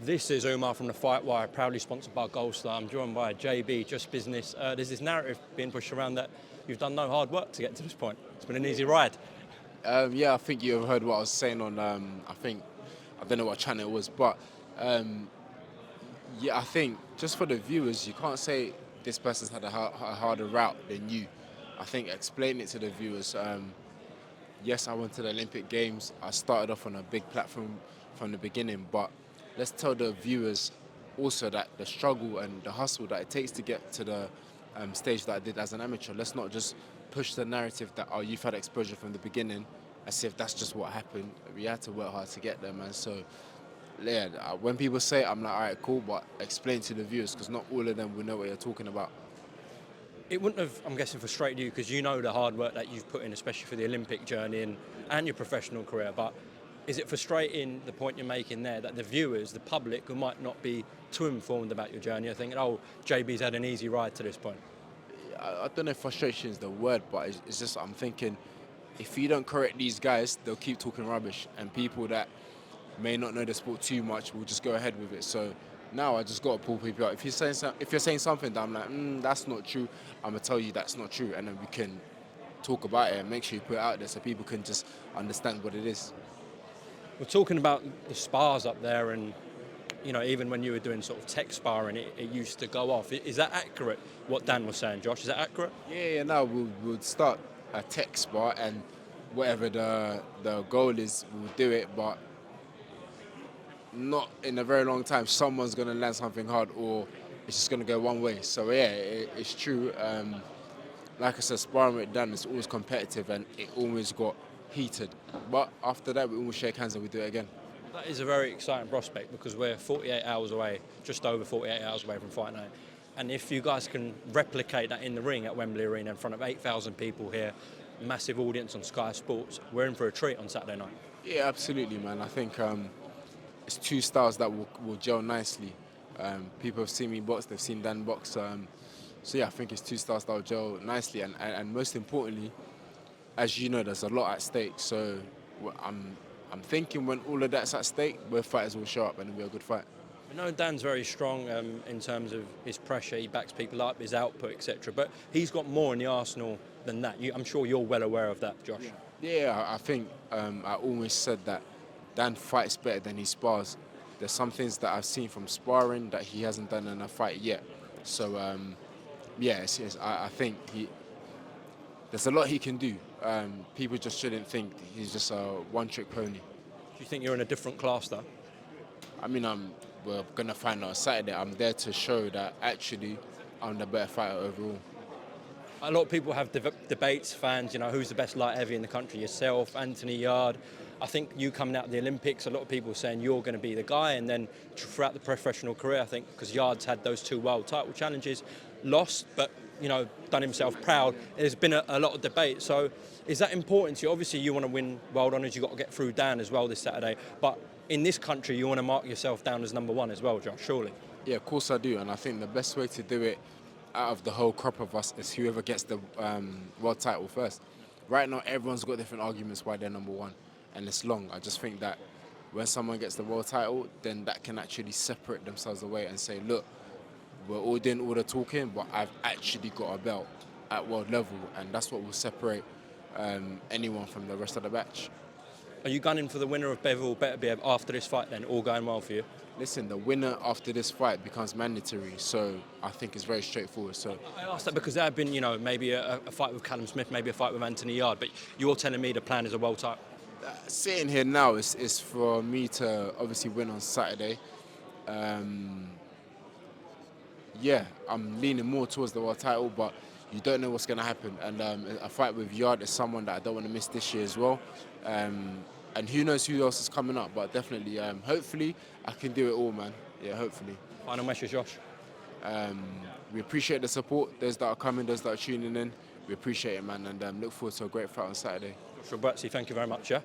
This is Umar from the Fight Wire, proudly sponsored by Goldstar. I'm joined by JB, Just Business. There's this narrative being pushed around that you've done no hard work to get to this point. It's been an easy ride. I think you have heard what I was saying on, I don't know what channel it was, but I think just for the viewers, you can't say this person's had a harder route than you. I think explain it to the viewers. Yes, I went to the Olympic Games. I started off on a big platform from the beginning, but let's tell the viewers also that the struggle and the hustle that it takes to get to the stage that I did as an amateur. Let's not just push the narrative that, oh, you've had exposure from the beginning, as if that's just what happened. We had to work hard to get there, man. So, yeah, when people say it, I'm like, all right, cool, but explain to the viewers, because not all of them will know what you're talking about. It wouldn't have, I'm guessing, frustrated you because you know the hard work that you've put in, especially for the Olympic journey and your professional career. But is it frustrating, the point you're making there, that the viewers, the public, who might not be too informed about your journey, are thinking, oh, JB's had an easy ride to this point? I don't know if frustration is the word, but it's just I'm thinking, if you don't correct these guys, they'll keep talking rubbish, and people that may not know the sport too much will just go ahead with it. So now I just got to pull people out. If you're saying something that I'm like, that's not true, I'm gonna tell you that's not true, and then we can talk about it and make sure you put it out there so people can just understand what it is. We're talking about the spars up there, and even when you were doing sort of tech sparring, it used to go off. Is that accurate, what Dan was saying, Josh? Is that accurate? Yeah, no, we'll start a tech spar, and whatever the goal is, we'll do it, but not in a very long time. Someone's going to land something hard, or it's just going to go one way. So, yeah, it's true. Like I said, sparring with Dan is always competitive, and it always got heated. But after that, we always shake hands and we do it again. That is a very exciting prospect because we're 48 hours away, just over 48 hours away from Fight Night. And if you guys can replicate that in the ring at Wembley Arena in front of 8,000 people here, massive audience on Sky Sports, we're in for a treat on Saturday night. Yeah, absolutely, man. I think it's two styles that will gel nicely. People have seen me box, they've seen Dan box. So yeah, I think it's two styles that will gel nicely. And most importantly, as you know, there's a lot at stake. So I'm thinking when all of that's at stake, both fighters will show up and it'll be a good fight. I know Dan's very strong in terms of his pressure. He backs people up, his output, etc. But he's got more in the arsenal than that. I'm sure you're well aware of that, Josh. Yeah, I think I always said that Dan fights better than he spars. There's some things that I've seen from sparring that he hasn't done in a fight yet. So, I think there's a lot he can do. People just shouldn't think he's just a one-trick pony. Do you think you're in a different class, though? I mean, we're going to find out on Saturday. I'm there to show that actually I'm the better fighter overall. A lot of people have debates, fans, who's the best light heavy in the country, yourself, Anthony Yarde. I think you coming out of the Olympics, a lot of people are saying you're going to be the guy, and then throughout the professional career, I think, because Yarde's had those two world title challenges, lost, but, done himself proud. There's been a lot of debate. So is that important to you? Obviously, you want to win world honours. You've got to get through Dan as well this Saturday. But in this country, you want to mark yourself down as number one as well, Josh, surely? Yeah, of course I do. And I think the best way to do it out of the whole crop of us is whoever gets the world title first. Right now, everyone's got different arguments why they're number one, and it's long. I just think that when someone gets the world title, then that can actually separate themselves away and say, look, we're all doing all the talking, but I've actually got a belt at world level, and that's what will separate anyone from the rest of the batch. Are you gunning for the winner of Beville Beterbiev after this fight then, all going well for you? Listen, the winner after this fight becomes mandatory, so I think it's very straightforward. So I asked that because there have been, maybe a fight with Callum Smith, maybe a fight with Anthony Yarde, but you're telling me the plan is a world title. Sitting here now is for me to obviously win on Saturday. I'm leaning more towards the world title, but you don't know what's going to happen. And a fight with Yarde is someone that I don't want to miss this year as well. And who knows who else is coming up, but definitely, hopefully, I can do it all, man. Yeah, hopefully. Final message, Josh. We appreciate the support, those that are coming, those that are tuning in. We appreciate it, man, and look forward to a great fight on Saturday. Buatsi, thank you very much, yeah?